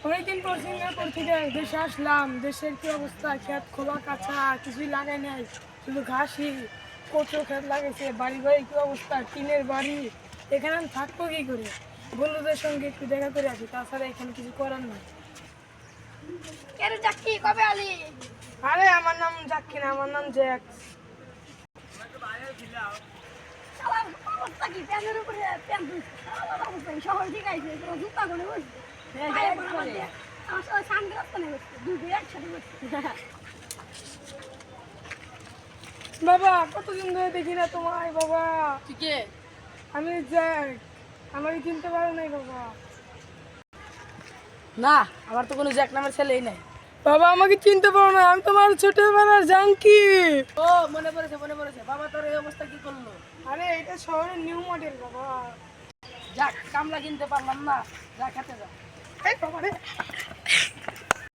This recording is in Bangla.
অনেকদিন পর সিঙ্গাপুর থেকে দেশে আসলাম। দেশের কি অবস্থা, ক্ষেত খোলা কাছা কিছুই লাগাই নাই, শুধু ঘাসই। কচু ক্ষেত লাগাইছে, বাড়ি বাড়ি কি অবস্থা, টিনের বাড়ি। এখানে আমি থাকবো কি করে? বন্ধুদের সঙ্গে একটু দেখা করে আসি, তাছাড়া এখানে কিছু করার নাই। কেরে যাচ্ছি কবে আলি? আরে আমার নাম জাক্কি না, আমার নাম জ্যাক। শালার অবস্থা কি? প্যানের উপরে প্যান তুলছে। শালার অবস্থা কি? সবাই ঠিক আছে, তোরা জুতা করে বসছে। আমার সাথে সানগ্লাস করে বসছে, দুটো একসাথে বসছে। বাবা কতদিন ধরে দেখি না তোমায় বাবা। ঠিকই। আমি জ্যাক, আমাকে চিনতে পারো নাই বাবা? না, আমার তো কোনো জ্যাক নামের ছেলেই নাই। বাবা আমাকে চিনতে পারো না, আমি তোমার ছোটবেলার জাঙ্কি। ও মনে পড়েছে, মনে পড়েছে। বাবা তোর এই অবস্থা কি করলো? আরে এটা শহরের নিউ মডেল বাবা। যাক, কামলা কিনতে পারলাম না, যা খেতে যা। এই বাবা রে।